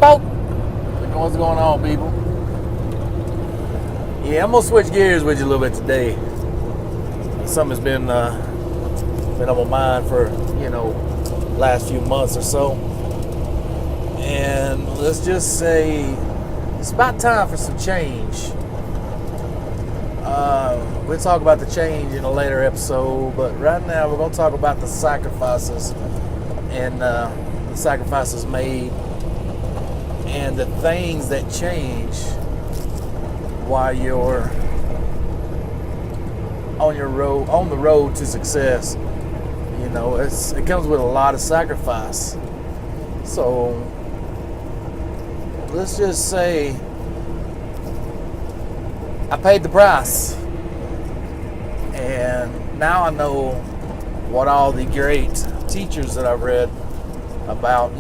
spoke. What's going on, people? Yeah, I'm gonna switch gears with you a little bit today. Something's been on my mind for last few months or so, and let's just say it's about time for some change. We'll talk about the change in a later episode, but right now we're gonna talk about the sacrifices and the sacrifices made and the things that change while you're on the road to success. It comes with a lot of sacrifice. So let's just say I paid the price, and now I know what all the great teachers that I've read about,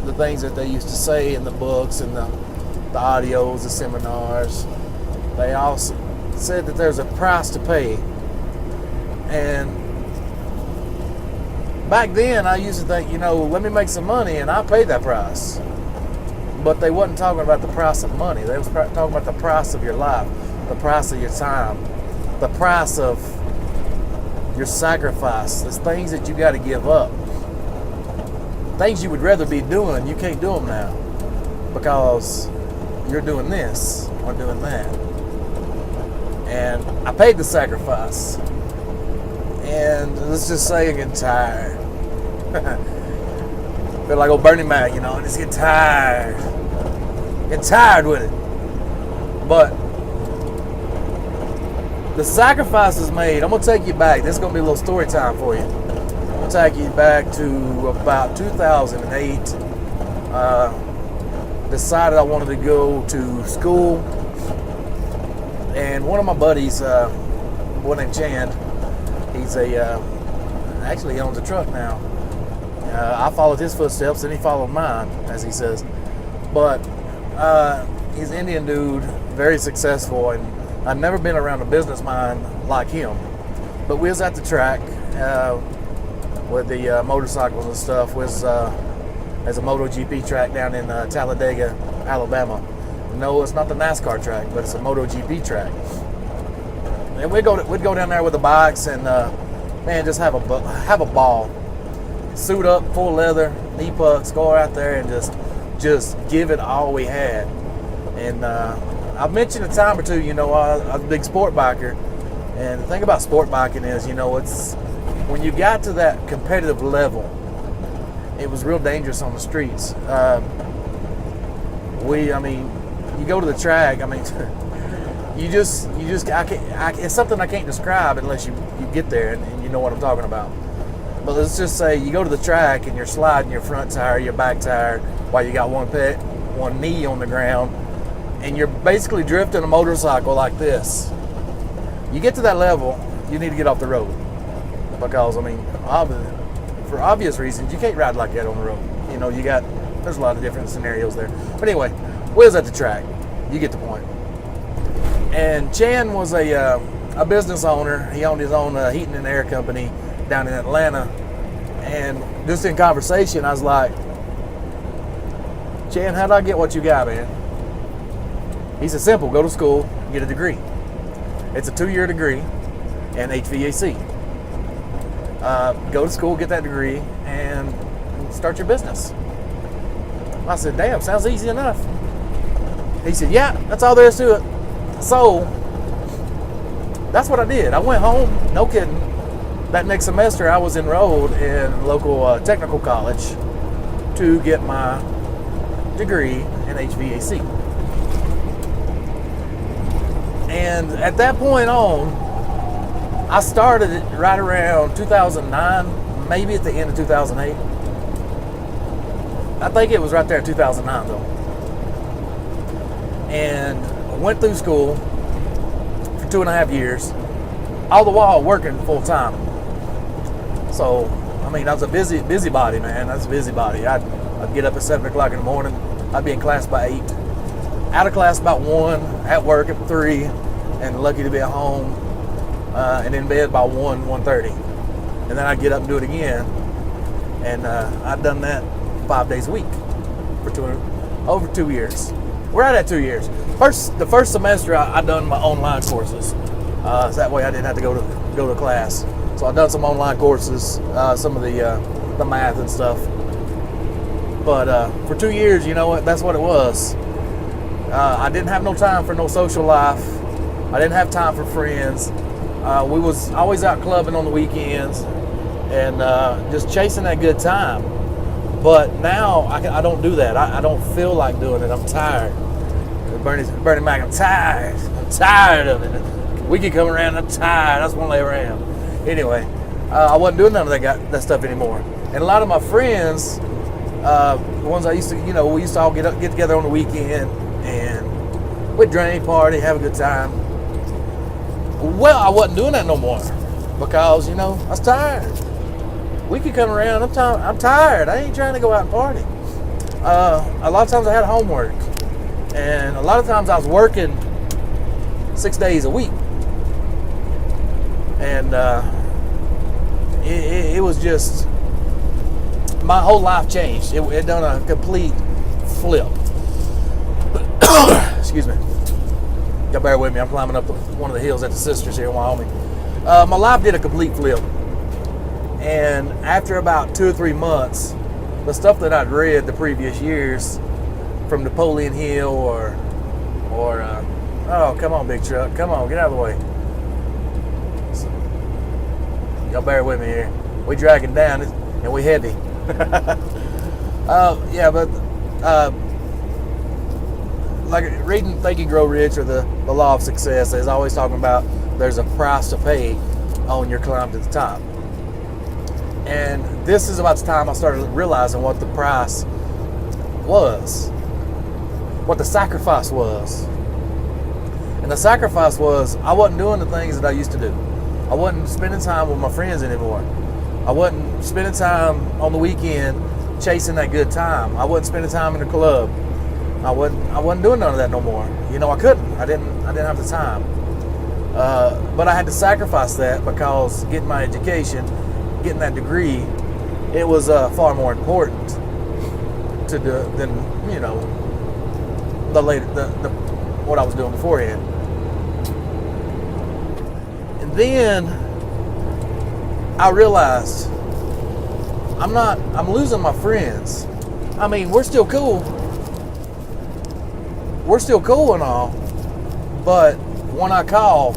the things that they used to say in the books and the audios, the seminars. They all said that there's a price to pay. And back then I used to think, let me make some money and I'll pay that price. But they wasn't talking about the price of money. They was talking about the price of your life, the price of your time, the price of your sacrifice. There's things that you got to give up. Things you would rather be doing, you can't do them now because you're doing this or doing that. And I paid the sacrifice. And let's just say I get tired. Feel like old Bernie Mac, I just get tired. Get tired with it. But the sacrifices made, I'm going to take you back. This is going to be a little story time for you. I'm going to take you back to about 2008. Decided I wanted to go to school. And one of my buddies, a boy named Chan, actually he owns a truck now. I followed his footsteps and he followed mine, as he says. But he's an Indian dude, very successful, and I've never been around a business mind like him. But we was at the track with the motorcycles and stuff. There's a MotoGP track down in Talladega, Alabama. No, it's not the NASCAR track, but it's a MotoGP track. And we'd go down there with the bikes and just have a ball. Suit up, full leather, knee pucks, go out there and just give it all we had. And I've mentioned a time or two, I was a big sport biker. And the thing about sport biking is, it's when you got to that competitive level, it was real dangerous on the streets. You go to the track, it's something I can't describe unless you get there and you know what I'm talking about. But let's just say you go to the track and you're sliding your front tire, your back tire, while you got one knee on the ground, and you're basically drifting a motorcycle like this. You get to that level, you need to get off the road. Because, for obvious reasons, you can't ride like that on the road. There's a lot of different scenarios there. But anyway, we was at the track. You get the point. And Chan was a business owner. He owned his own heating and air company down in Atlanta. And just in conversation, I was like, Chan, how do I get what you got, man? He said, simple, go to school, get a degree. It's a 2-year degree in HVAC. Go to school, get that degree, and start your business. I said, damn, sounds easy enough. He said, yeah, that's all there is to it. So, that's what I did. I went home, no kidding. That next semester, I was enrolled in a local technical college to get my degree in HVAC. And at that point on, I started it right around 2009, maybe at the end of 2008. I think it was right there in 2009 though. And I went through school for 2.5 years, all the while working full time. So, I was a busybody, man. I was a busybody. I'd get up at 7 o'clock in the morning. I'd be in class by 8. Out of class about 1, at work at 3, and lucky to be at home and in bed by 1:30. And then I'd get up and do it again. And I'd done that 5 days a week. for over 2 years. We're right at 2 years. The first semester I done my online courses, so that way I didn't have to go to class. So I done some online courses, some of the math and stuff. But for 2 years, you know what? That's what it was. I didn't have no time for no social life. I didn't have time for friends. We was always out clubbing on the weekends and just chasing that good time. But now I don't do that. I don't feel like doing it. I'm tired. Bernie Mac, I'm tired. I'm tired of it. We keep coming around, I'm tired. I just want to lay around. Anyway, I wasn't doing none of that stuff anymore. And a lot of my friends, the ones I used to, we used to all get together on the weekend and we'd drink, party, have a good time. Well, I wasn't doing that no more because, I was tired. We could come around, I'm tired. I ain't trying to go out and party. A lot of times I had homework. And a lot of times I was working 6 days a week. And it was just, my whole life changed. It done a complete flip. Excuse me. Y'all bear with me. I'm climbing up one of the hills at the Sisters here in Wyoming. My life did a complete flip. And after about 2 or 3 months, the stuff that I'd read the previous years from Napoleon Hill or oh, come on, big truck. Come on, get out of the way. Y'all bear with me here. We dragging down and we heavy. Like reading Think and Grow Rich or the Law of Success is always talking about there's a price to pay on your climb to the top. And this is about the time I started realizing what the price was, what the sacrifice was. And the sacrifice was I wasn't doing the things that I used to do. I wasn't spending time with my friends anymore. I wasn't spending time on the weekend chasing that good time. I wasn't spending time in the club. I wasn't doing none of that no more. I couldn't. I didn't have the time. But I had to sacrifice that because getting my education, getting that degree, it was far more important to do than what I was doing beforehand. And then I realized I'm losing my friends. I mean, we're still cool. We're still cool and all, but when I call,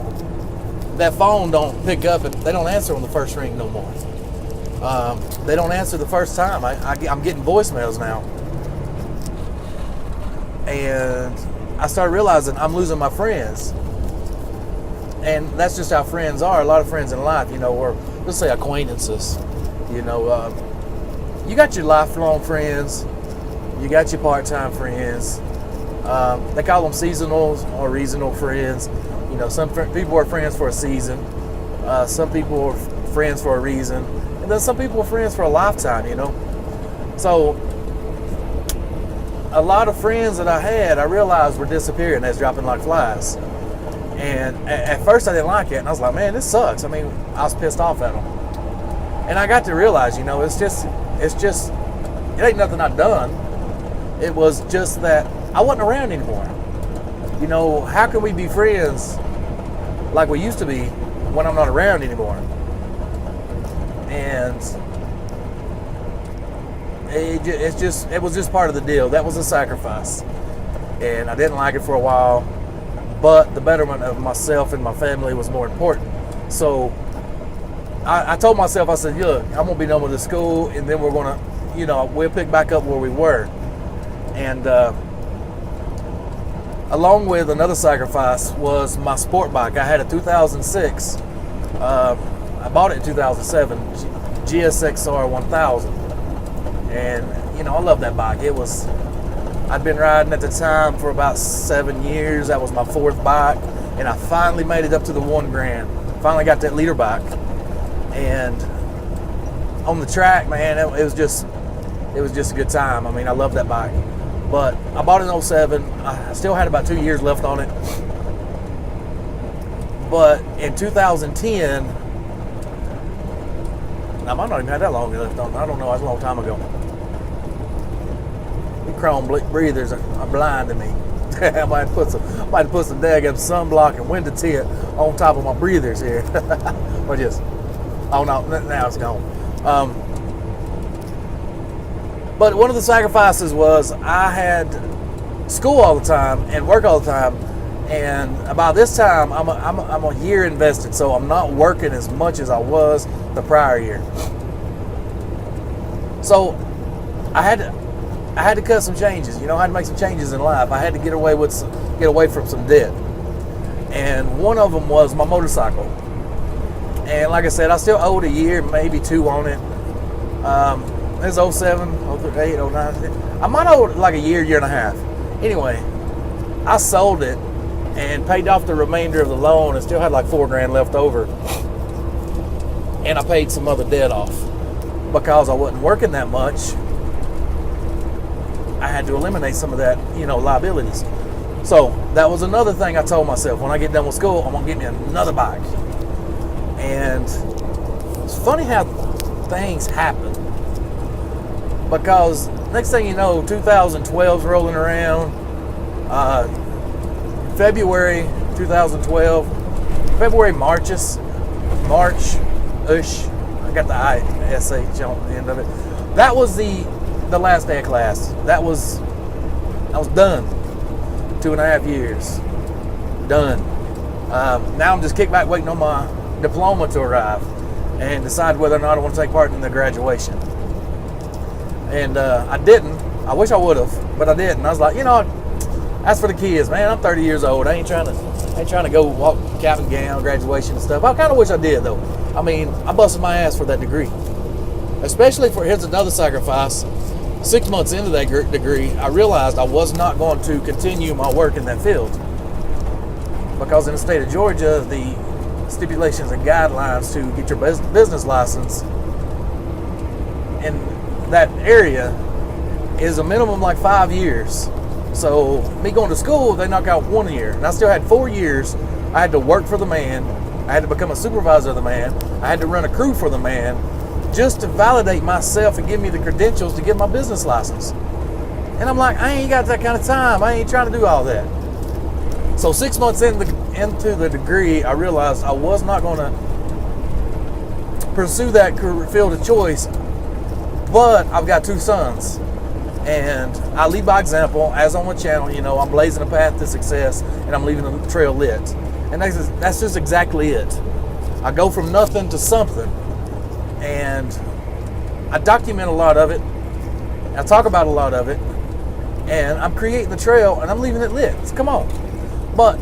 that phone don't pick up and they don't answer on the first ring no more. They don't answer the first time. I'm getting voicemails now. And I started realizing I'm losing my friends. And that's just how friends are. A lot of friends in life, or let's say acquaintances. You got your lifelong friends. You got your part-time friends. They call them seasonal or reasonable friends. Some people are friends for a season. Some people are friends for a reason. And then some people are friends for a lifetime, So a lot of friends that I had, I realized were disappearing as dropping like flies. And at first I didn't like it. And I was like, man, this sucks. I mean, I was pissed off at them. And I got to realize, it's just, it ain't nothing I've done. It was just that I wasn't around anymore. How can we be friends like we used to be when I'm not around anymore? And it was just part of the deal. That was a sacrifice. And I didn't like it for a while, but the betterment of myself and my family was more important. So I told myself, I said, look, I'm going to be done with the school, and then we're going to, we'll pick back up where we were. And along with another sacrifice was my sport bike. I had a 2006. I bought it in 2007, GSXR 1000. And, I love that bike. I'd been riding at the time for about 7 years. That was my fourth bike. And I finally made it up to the $1,000. Finally got that leader bike. And on the track, man, it was just a good time. I mean, I love that bike. But I bought it in 07. I still had about 2 years left on it. But in 2010, I might not even have that long left on it. I don't know. That's a long time ago. chrome breathers are blinding me. I might put some daggum sunblock and window tint on top of my breathers here. Or just, oh no, now it's gone. But one of the sacrifices was I had school all the time and work all the time, and about this time I'm a year invested, so I'm not working as much as I was the prior year. So I had to cut some changes. I had to make some changes in life. I had to get away from some debt, and one of them was my motorcycle. And like I said, I still owed a year, maybe two on it. It's 07, 08, 09. I might owe like a year and a half. Anyway, I sold it and paid off the remainder of the loan and still had like $4,000 left over. And I paid some other debt off. Because I wasn't working that much, I had to eliminate some of that, liabilities. So that was another thing I told myself. When I get done with school, I'm going to get me another bike. And it's funny how things happen. Because next thing you know, 2012's rolling around. February 2012. February, March-ish. I got the ISH on the end of it. That was the last day of class. I was done. 2.5 years. Done. Now I'm just kicked back waiting on my diploma to arrive and decide whether or not I want to take part in the graduation. And I didn't. I wish I would have, but I didn't. I was like, that's for the kids, man. I'm 30 years old. I ain't trying to go walk cap and gown, graduation and stuff. I kind of wish I did, though. I mean, I busted my ass for that degree. Especially here's another sacrifice. 6 months into that degree, I realized I was not going to continue my work in that field. Because in the state of Georgia, the stipulations and guidelines to get your business license in that area is a minimum like 5 years. So me going to school, they knock out 1 year. And I still had 4 years. I had to work for the man. I had to become a supervisor of the man. I had to run a crew for the man just to validate myself and give me the credentials to get my business license. And I'm like, I ain't got that kind of time. I ain't trying to do all that. So 6 months into the degree, I realized I was not going to pursue that field of choice. But I've got 2 sons. And I lead by example. As on my channel, I'm blazing a path to success and I'm leaving the trail lit. And that's just exactly it. I go from nothing to something. And I document a lot of it. I talk about a lot of it. And I'm creating the trail and I'm leaving it lit. Come on. But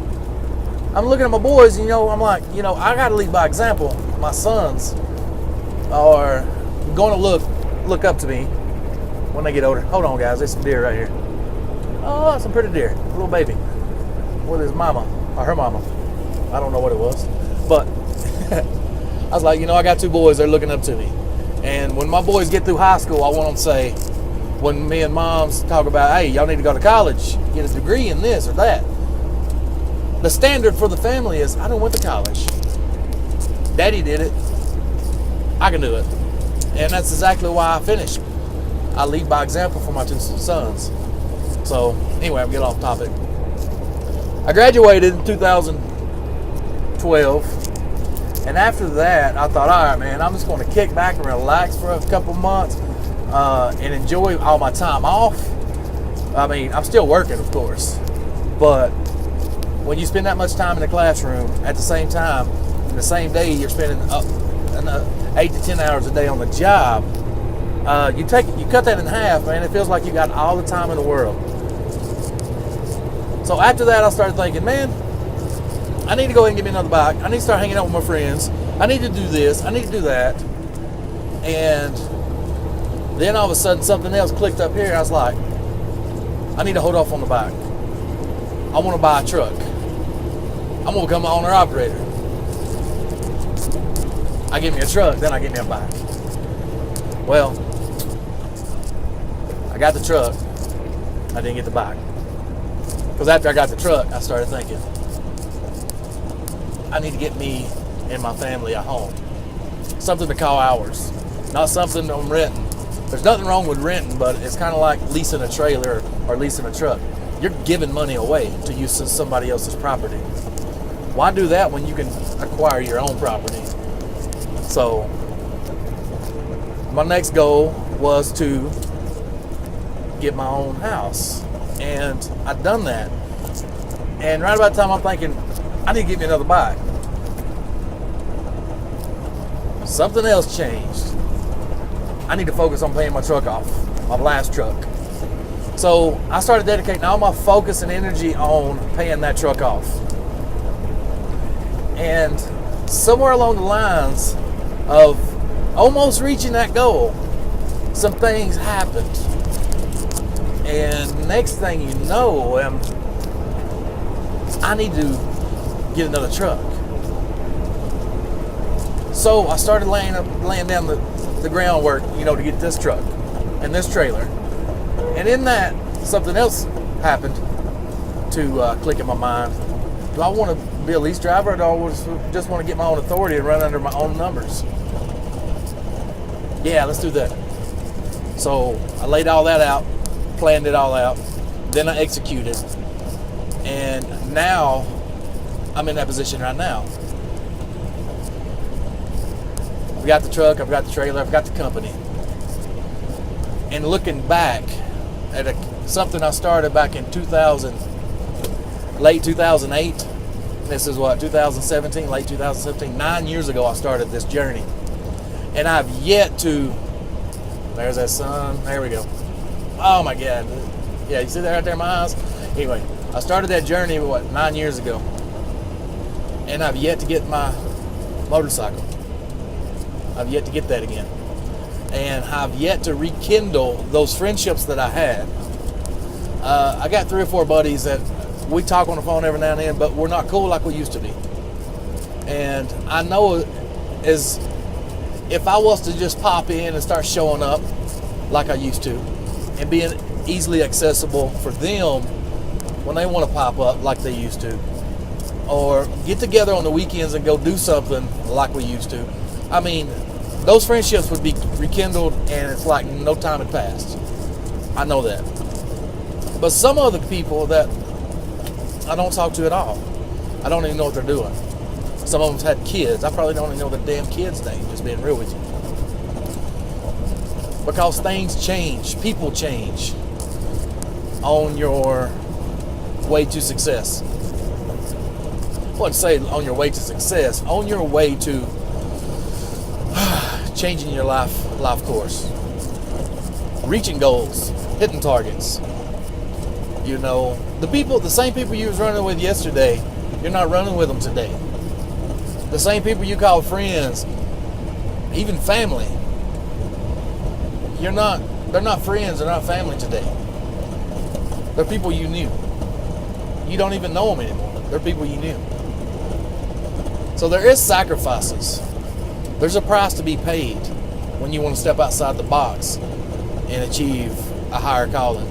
I'm looking at my boys, I'm like, I got to lead by example. My sons are going to look up to me when they get older. Hold on, guys. There's some deer right here. Oh, some pretty deer. A little baby with his mama or her mama. I don't know what it was. But I was like, I got 2 boys. They're looking up to me. And when my boys get through high school, I want them to say, when me and moms talk about, hey, y'all need to go to college, get a degree in this or that. The standard for the family is, I done went to college. Daddy did it. I can do it. And that's exactly why I finished. I lead by example for my 2 sons. So, anyway, I'm getting off topic. I graduated in 2012. And after that, I thought, all right, man, I'm just going to kick back and relax for a couple months and enjoy all my time off. I mean, I'm still working, of course. But when you spend that much time in the classroom, at the same time, in the same day, you're spending 8 to 10 hours a day on the job. You cut that in half, man. It feels like you got all the time in the world. So after that, I started thinking, man, I need to go ahead and get me another bike. I need to start hanging out with my friends. I need to do this. I need to do that. And then all of a sudden, something else clicked up here. I was like, I need to hold off on the bike. I want to buy a truck. I'm going to become an owner operator. I get me a truck, then I get me a bike. Well, I got the truck. I didn't get the bike. Because after I got the truck, I started thinking, I need to get me and my family a home. Something to call ours. Not something I'm renting. There's nothing wrong with renting, but it's kind of like leasing a trailer or leasing a truck. You're giving money away to use somebody else's property. Why do that when you can acquire your own property? So my next goal was to get my own house, and I've done that. And right about the time I'm thinking, I need to get me another bike, something else changed. I need to focus on paying my truck off, my last truck. So I started dedicating all my focus and energy on paying that truck off. And somewhere along the lines of almost reaching that goal, some things happened. And next thing you know, I need to get another truck. So I started laying down the groundwork, to get this truck and this trailer. And in that, something else happened to click in my mind. Do I want to be a lease driver, or do I just want to get my own authority and run under my own numbers? Yeah, let's do that. So I laid all that out, planned it all out, then I executed. And now I'm in that position right now. I've got the truck, I've got the trailer, I've got the company. And looking back at something I started back in late 2008. This is 2017, late 2017. 9 years ago I started this journey. And I've yet to, there's that sun, there we go. Oh my God. Yeah, you see that right there in my eyes? Anyway, I started that journey, 9 years ago. And I've yet to get my motorcycle. I've yet to get that again. And I've yet to rekindle those friendships that I had. I got 3 or 4 buddies that we talk on the phone every now and then, but we're not cool like we used to be. And I know as if I was to just pop in and start showing up like I used to, and being easily accessible for them when they want to pop up like they used to, or get together on the weekends and go do something like we used to, I mean, those friendships would be rekindled, and it's like no time had passed. I know that. But some other people that I don't talk to at all, I don't even know what they're doing. Some of them had kids. I probably don't even know the damn kid's name, just being real with you. Because things change, people change on your way to success. I wouldn't say on your way to success, on your way to changing your life course, reaching goals, hitting targets. The same people you was running with yesterday, you're not running with them today. The same people you call friends, even family, they're not friends, they're not family today. They're people you knew. You don't even know them anymore. They're people you knew. So there is sacrifices. There's a price to be paid when you want to step outside the box and achieve a higher calling.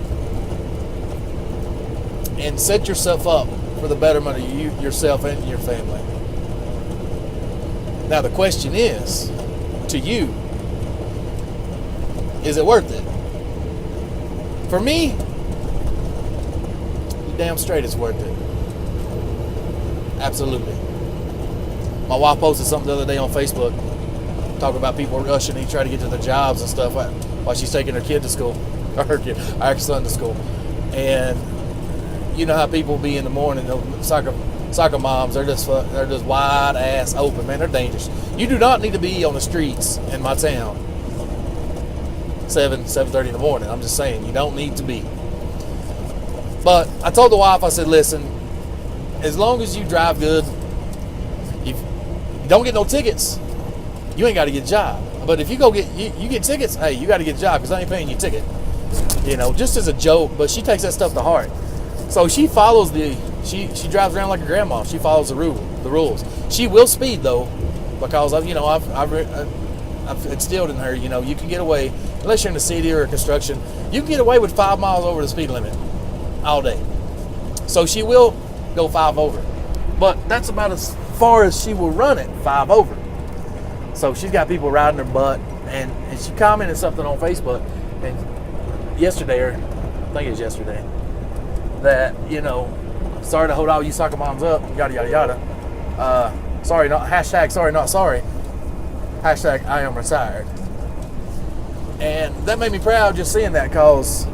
And set yourself up for the betterment of yourself and your family. Now the question is, to you, is it worth it? For me, damn straight it's worth it. Absolutely. My wife posted something the other day on Facebook, talking about people rushing to try to get to their jobs and stuff while she's taking her kid to school, or our son to school. And you know how people be in the morning, soccer moms, they're just wide ass open, man. They're dangerous. You do not need to be on the streets in my town 7:30 in the morning. I'm just saying, you don't need to be. But I told the wife, I said, listen, as long as you drive good, you don't get no tickets, you ain't got to get a job. But if you get tickets, hey, you got to get a job because I ain't paying you a ticket. Just as a joke, but she takes that stuff to heart. So she follows she drives around like a grandma. She follows the rules. She will speed though, because I've instilled in her, you can get away, unless you're in the city or construction, you can get away with 5 miles over the speed limit all day. So she will go 5 over, but that's about as far as she will run it, 5 over. So she's got people riding her butt, and she commented something on Facebook. And yesterday, or I think it was yesterday, that, you know, sorry to hold all you soccer moms up, yada, yada, yada. Sorry, not, hashtag sorry, not sorry. Hashtag I am retired. And that made me proud just seeing that, because,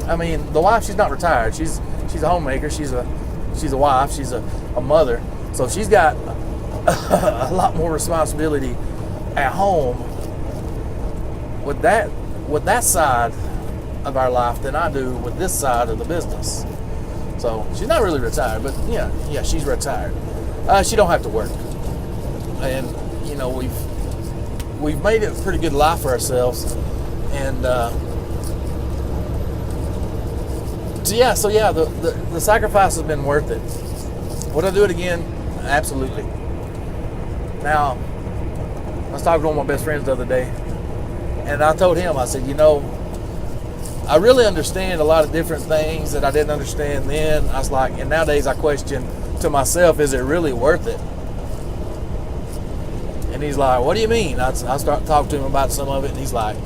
I mean, the wife, she's not retired. She's a homemaker. She's a wife. She's a mother. So she's got a lot more responsibility at home with that side of our life than I do with this side of the business. So she's not really retired, but yeah, she's retired. She don't have to work, and you know, we've made it a pretty good life for ourselves, and so yeah, the sacrifice has been worth it. Would I do it again? Absolutely. Now, I was talking to one of my best friends the other day, and I told him, I said, you know, I really understand a lot of different things that I didn't understand then. I was like, and nowadays I question to myself, is it really worth it? And he's like, what do you mean? I start talking to him about some of it, and he's like,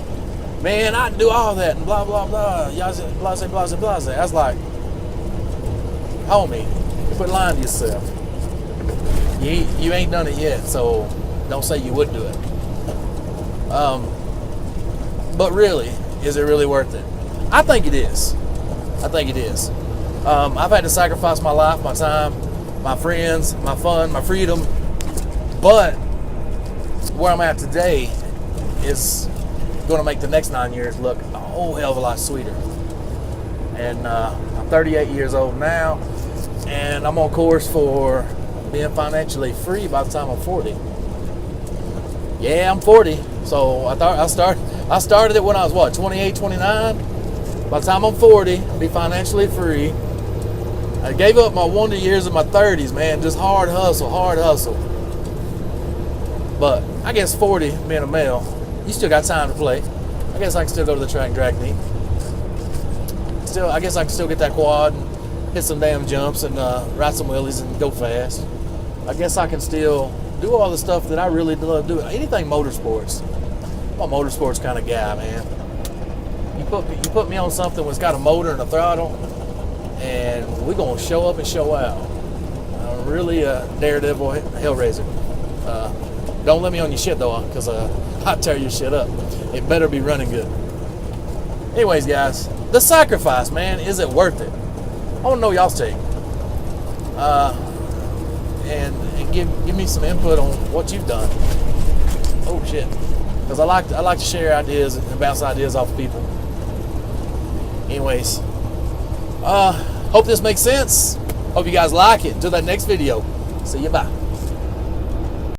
man, I can do all that, and blah, blah, blah, blase, blase, blase, blase. I was like, homie, you quit lying to yourself. You ain't done it yet, so don't say you would do it. But really, is it really worth it? I think it is. I've had to sacrifice my life, my time, my friends, my fun, my freedom, but where I'm at today is going to make the next 9 years look a whole hell of a lot sweeter. And I'm 38 years old now, and I'm on course for being financially free by the time I'm 40. Yeah, I'm 40. So I started it when I was what, 28, 29? By the time I'm 40, I'll be financially free. I gave up my wonder years of my 30s, man. Just hard hustle. But I guess 40, being a male, you still got time to play. I guess I can still go to the track and drag meet. I guess I can still get that quad and hit some damn jumps and ride some wheelies and go fast. I guess I can still do all the stuff that I really love doing. Anything motorsports. I'm a motorsports kind of guy, man. You put me on something that's got a motor and a throttle, and we're gonna show up and show out. I'm really a daredevil hellraiser. Don't let me on your shit though, because I'll tear your shit up. It better be running good. Anyways, guys, the sacrifice, man, is it worth it? I want to know y'all's take. And give me some input on what you've done. Oh shit. Because I like to share ideas and bounce ideas off of people. Anyways, hope this makes sense. Hope you guys like it. Until that next video, see you, bye.